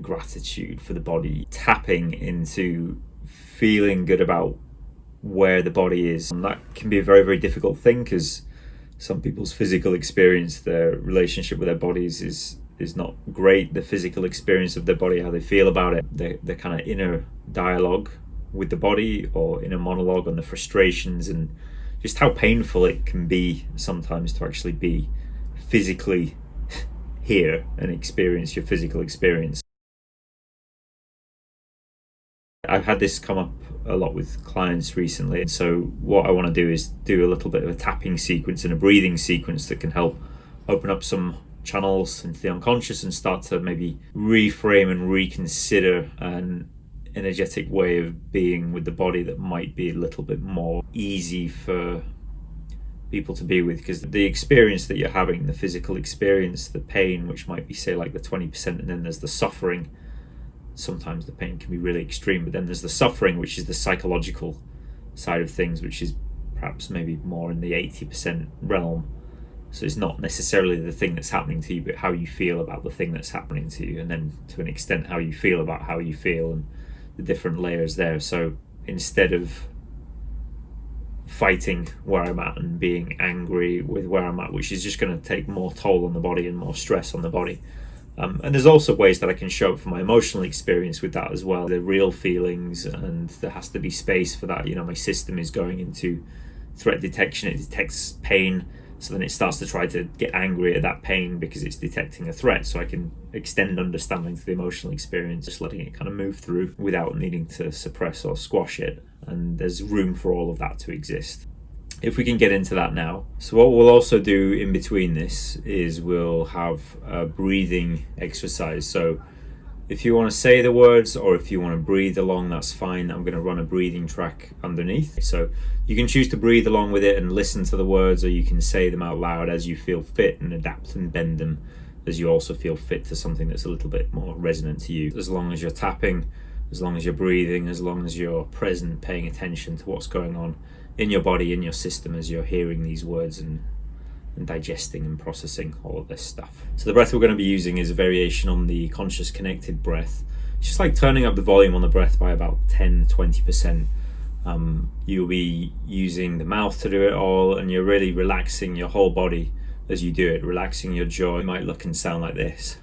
gratitude for the body, tapping into feeling good about where the body is. And that can be a very, very difficult thing, because some people's physical experience, their relationship with their bodies is not great. The physical experience of their body, how they feel about it, their kind of inner dialogue with the body, or inner monologue, and the frustrations, and just how painful it can be sometimes to actually be physically here and experience your physical experience. I've had this come up a lot with clients recently, and so what I want to do is do a little bit of a tapping sequence and a breathing sequence that can help open up some channels into the unconscious and start to maybe reframe and reconsider an energetic way of being with the body that might be a little bit more easy for people to be with. Because the experience that you're having, the physical experience, the pain, which might be, say, like the 20%, and then there's the suffering. Sometimes the pain can be really extreme, but then there's the suffering, which is the psychological side of things, which is perhaps maybe more in the 80% realm. So it's not necessarily the thing that's happening to you, but how you feel about the thing that's happening to you, and then to an extent how you feel about how you feel, and the different layers there. So instead of fighting where I'm at and being angry with where I'm at, which is just going to take more toll on the body and more stress on the body, and there's also ways that I can show up for my emotional experience with that as well. The real feelings, and there has to be space for that. My system is going into threat detection. It detects pain, so then it starts to try to get angry at that pain because it's detecting a threat. So I can extend understanding to the emotional experience, just letting it kind of move through without needing to suppress or squash it. And there's room for all of that to exist. If we can get into that now. So what we'll also do in between this is we'll have a breathing exercise. So if you want to say the words, or if you want to breathe along, that's fine. I'm going to run a breathing track underneath. So you can choose to breathe along with it and listen to the words, or you can say them out loud as you feel fit, and adapt and bend them as you also feel fit to something that's a little bit more resonant to you. As long as you're tapping, as long as you're breathing, as long as you're present, paying attention to what's going on in your body, in your system, as you're hearing these words and digesting and processing all of this stuff. So the breath we're going to be using is a variation on the conscious connected breath. It's just like turning up the volume on the breath by about 10-20%. You'll be using the mouth to do it all, and you're really relaxing your whole body as you do it, relaxing your jaw. It might look and sound like this.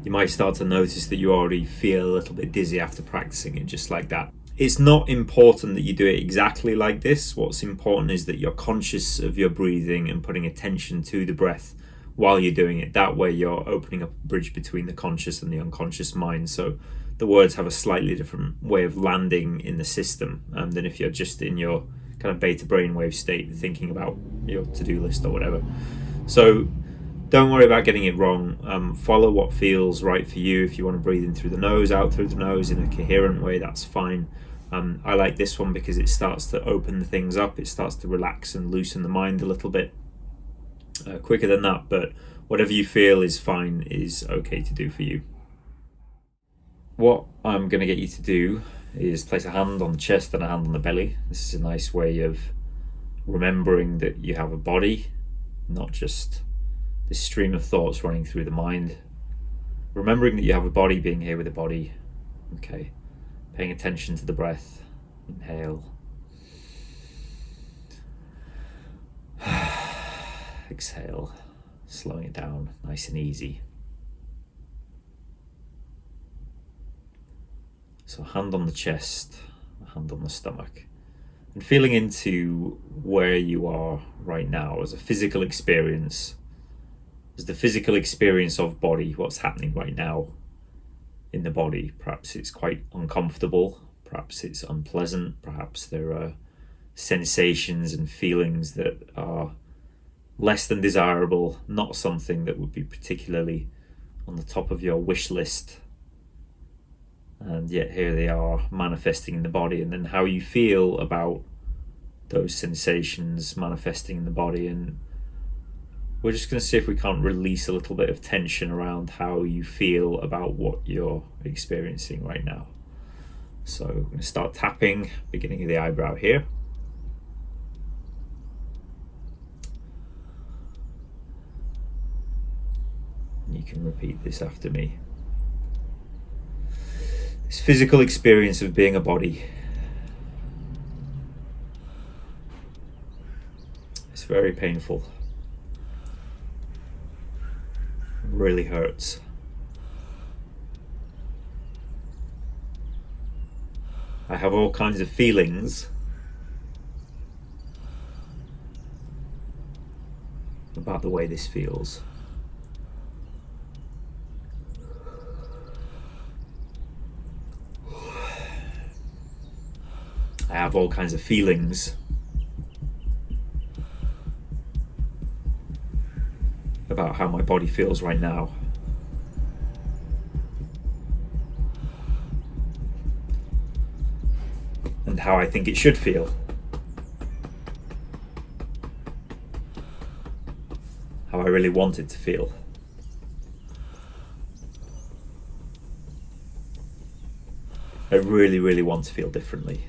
You might start to notice that you already feel a little bit dizzy after practicing it just like that. It's not important that you do it exactly like this. What's important is that you're conscious of your breathing and putting attention to the breath while you're doing it. That way you're opening up a bridge between the conscious and the unconscious mind. So the words have a slightly different way of landing in the system than if you're just in your kind of beta brainwave state thinking about your to-do list or whatever. So don't worry about getting it wrong. Follow what feels right for you. If you want to breathe in through the nose, out through the nose in a coherent way, that's fine. I like this one because it starts to open things up. It starts to relax and loosen the mind a little bit quicker than that. But whatever you feel is fine, is okay to do for you. What I'm going to get you to do is place a hand on the chest and a hand on the belly. This is a nice way of remembering that you have a body, not just this stream of thoughts running through the mind. Remembering that you have a body, being here with a body. Okay. Paying attention to the breath. Inhale. Exhale. Slowing it down, nice and easy. So hand on the chest, hand on the stomach. And feeling into where you are right now as a physical experience. As the physical experience of body, what's happening right now in the body. Perhaps it's quite uncomfortable, perhaps it's unpleasant, perhaps there are sensations and feelings that are less than desirable, not something that would be particularly on the top of your wish list. And yet here they are manifesting in the body, and then how you feel about those sensations manifesting in the body. And we're just going to see if we can't release a little bit of tension around how you feel about what you're experiencing right now. So I'm going to start tapping, beginning of the eyebrow here. You can repeat this after me. This physical experience of being a body. It's very painful. It really hurts. I have all kinds of feelings about the way this feels. I have all kinds of feelings about how my body feels right now. And how I think it should feel. How I really want it to feel. I really, really want to feel differently.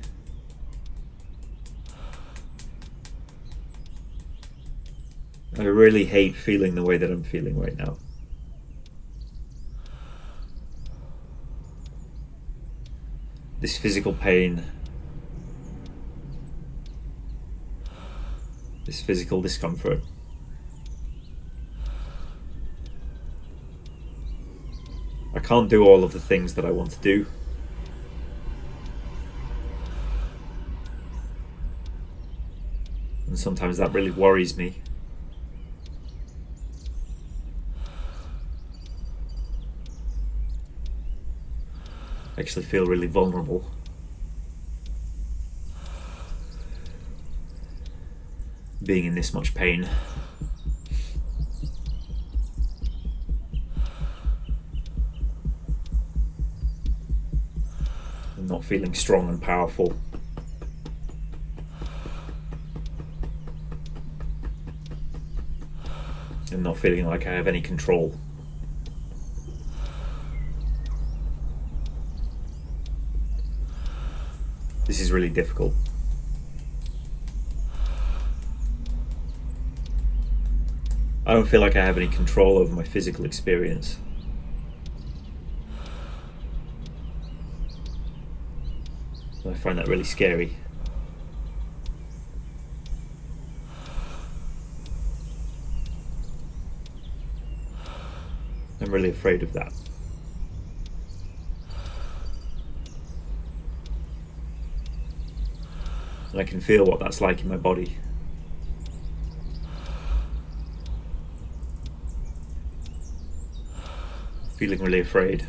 I really hate feeling the way that I'm feeling right now. This physical pain, this physical discomfort. I can't do all of the things that I want to do. And sometimes that really worries me. I actually feel really vulnerable. Being in this much pain. And not feeling strong and powerful. And not feeling like I have any control. This is really difficult. I don't feel like I have any control over my physical experience. I find that really scary. I'm really afraid of that. And I can feel what that's like in my body. Feeling really afraid.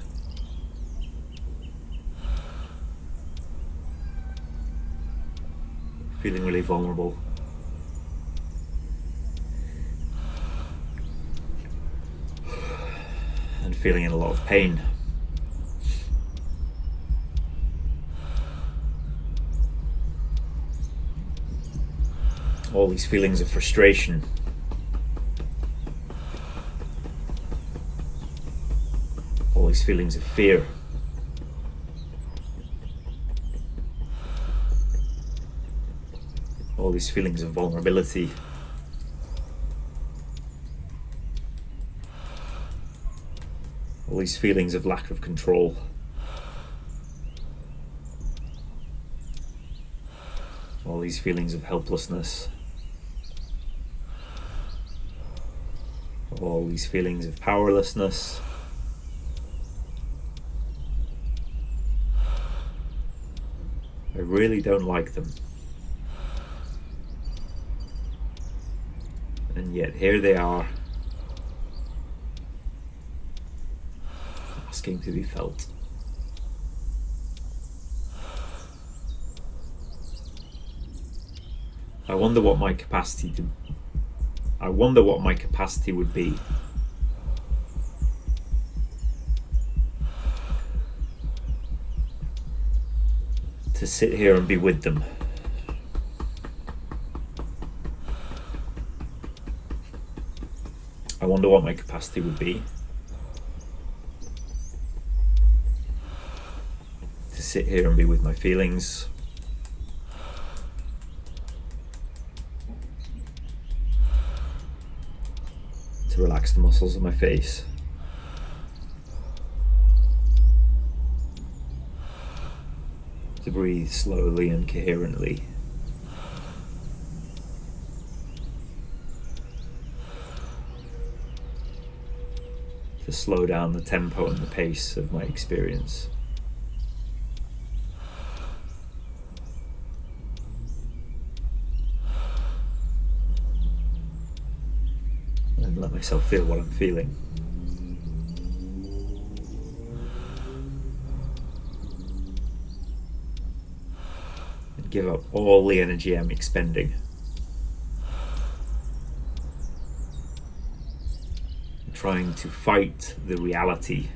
Feeling really vulnerable. And feeling in a lot of pain. All these feelings of frustration. All these feelings of fear. All these feelings of vulnerability. All these feelings of lack of control. All these feelings of helplessness. All these feelings of powerlessness. I really don't like them. And yet here they are, asking to be felt. I wonder what my capacity would be to sit here and be with them. I wonder what my capacity would be to sit here and be with my feelings. To relax the muscles of my face. To breathe slowly and coherently. To slow down the tempo and the pace of my experience. And let myself feel what I'm feeling. And give up all the energy I'm expending. Trying to fight the reality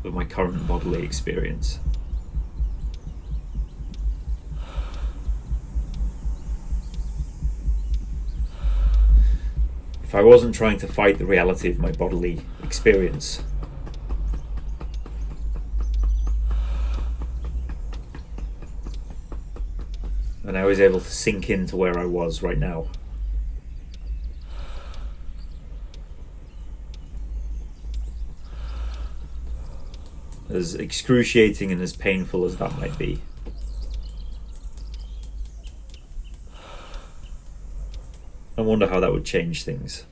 of my current bodily experience. If I wasn't trying to fight the reality of my bodily experience, and I was able to sink into where I was right now, as excruciating and as painful as that might be, I wonder how that would change things.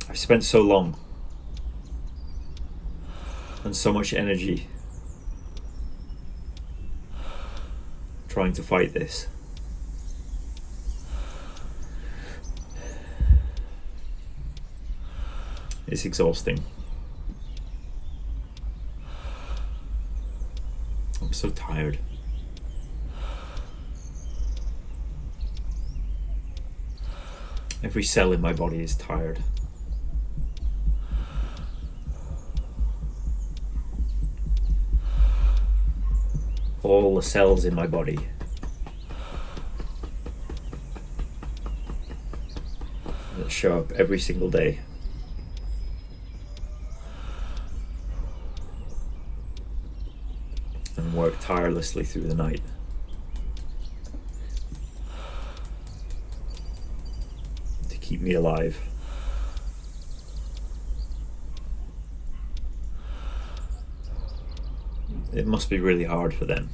I've spent so long and so much energy trying to fight this. It's exhausting. I'm so tired. Every cell in my body is tired. All the cells in my body that show up every single day and work tirelessly through the night to keep me alive. It must be really hard for them.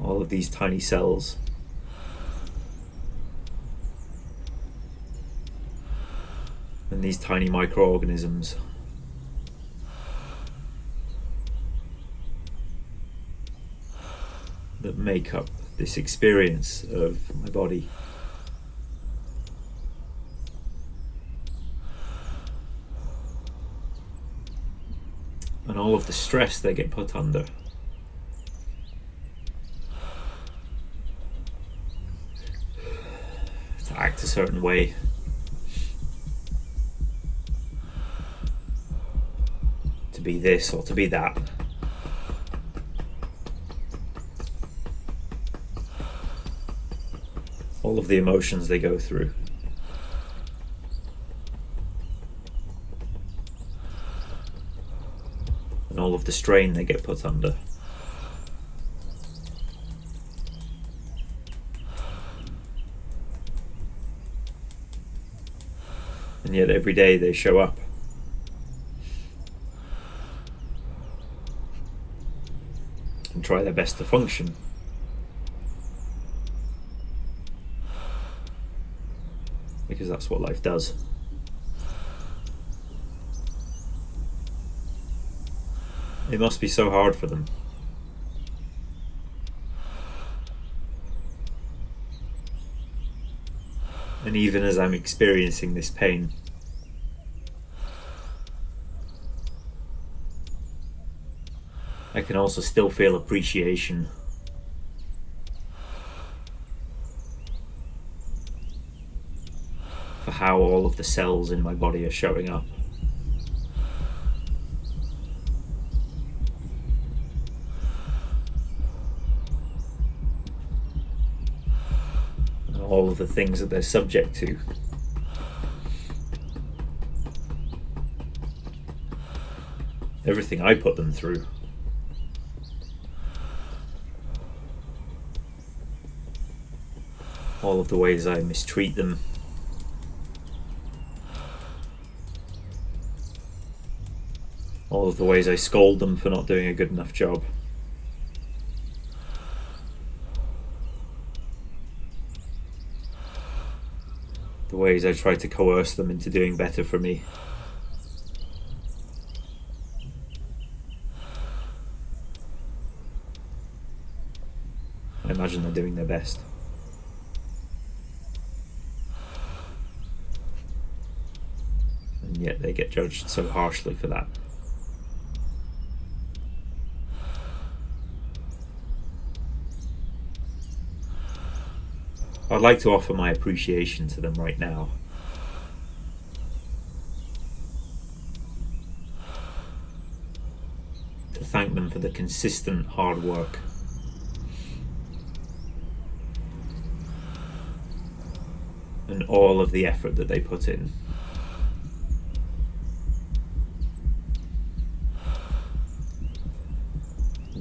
All of these tiny cells and these tiny microorganisms that make up this experience of my body. And all of the stress they get put under. To act a certain way. To be this or to be that. All of the emotions they go through. And all of the strain they get put under. And yet every day they show up. And try their best to function. Because that's what life does. It must be so hard for them. And even as I'm experiencing this pain, I can also still feel appreciation for how all of the cells in my body are showing up. all of the things that they're subject to. Everything I put them through. All of the ways I mistreat them. All of the ways I scold them for not doing a good enough job. The ways I try to coerce them into doing better for me. I imagine they're doing their best. And yet they get judged so harshly for that. I'd like to offer my appreciation to them right now. To thank them for the consistent hard work. And all of the effort that they put in.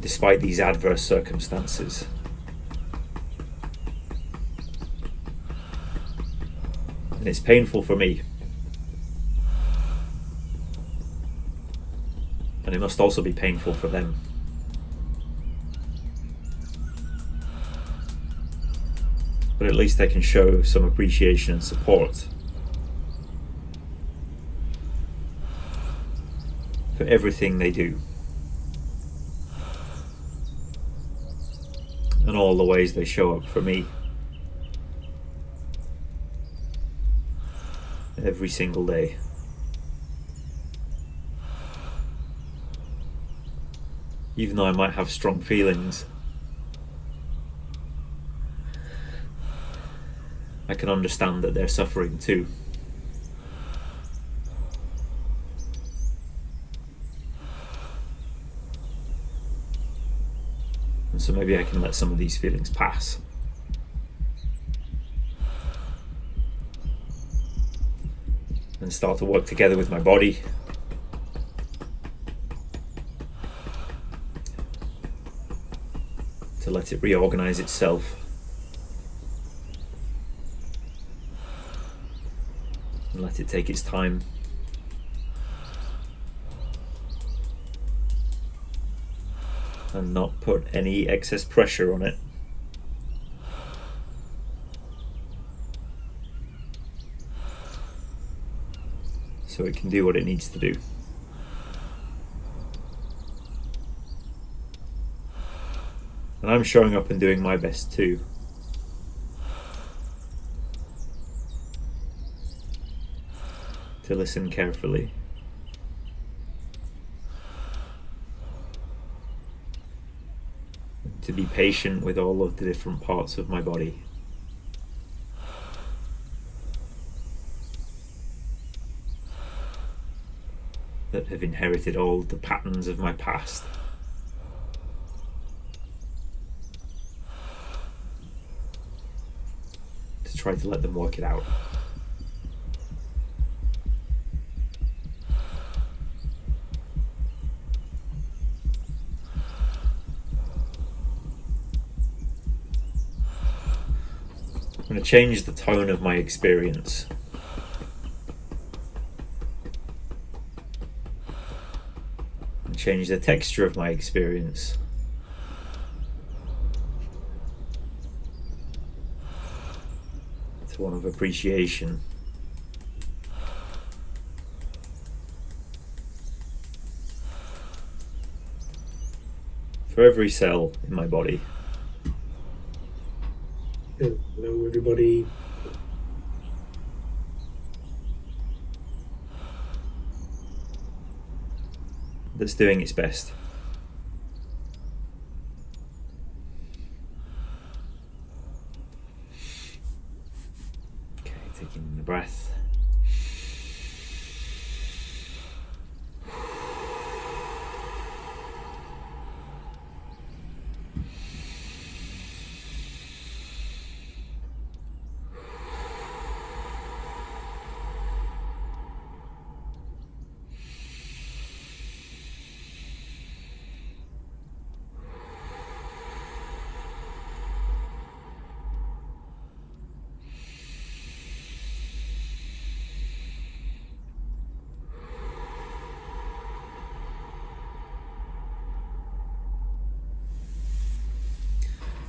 Despite these adverse circumstances. And it's painful for me. And it must also be painful for them. But at least I can show some appreciation and support for everything they do. And all the ways they show up for me. Every single day. Even though I might have strong feelings, I can understand that they're suffering too. And so maybe I can let some of these feelings pass. And start to work together with my body. To let it reorganize itself. And let it take its time. And not put any excess pressure on it. So it can do what it needs to do. And I'm showing up and doing my best too. To listen carefully. To be patient with all of the different parts of my body. That have inherited all the patterns of my past. To try to let them work it out. I'm going to change the tone of my experience. And change the texture of my experience. To one of appreciation. For every cell in my body. Hello, everybody. That's doing its best. Okay, taking the breath.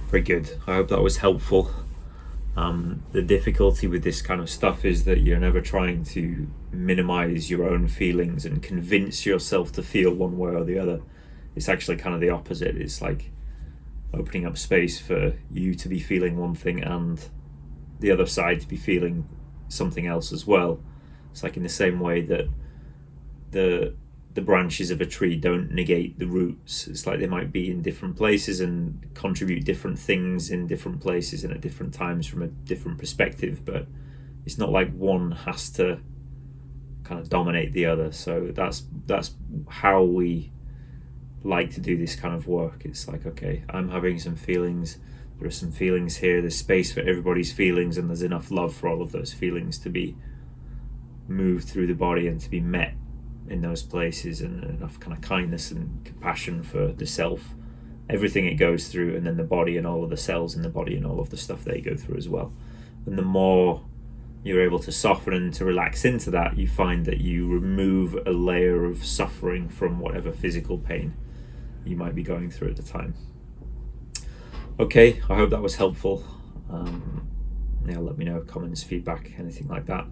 Very good. I hope that was helpful. The difficulty with this kind of stuff is that you're never trying to minimize your own feelings and convince yourself to feel one way or the other. It's actually kind of the opposite. It's like opening up space for you to be feeling one thing and the other side to be feeling something else as well. It's like in the same way that the branches of a tree don't negate the roots. It's like they might be in different places and contribute different things in different places and at different times from a different perspective, but it's not like one has to kind of dominate the other. So that's how we like to do this kind of work. It's like, okay, I'm having some feelings, there are some feelings here, there's space for everybody's feelings, and there's enough love for all of those feelings to be moved through the body and to be met in those places, and enough kind of kindness and compassion for the self, everything it goes through, and then the body and all of the cells in the body and all of the stuff they go through as well. And the more you're able to soften and to relax into that, you find that you remove a layer of suffering from whatever physical pain you might be going through at the time. Okay, I hope that was helpful. Let me know, comments, feedback, anything like that.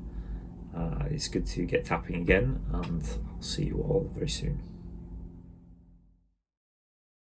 It's good to get tapping again, and I'll see you all very soon.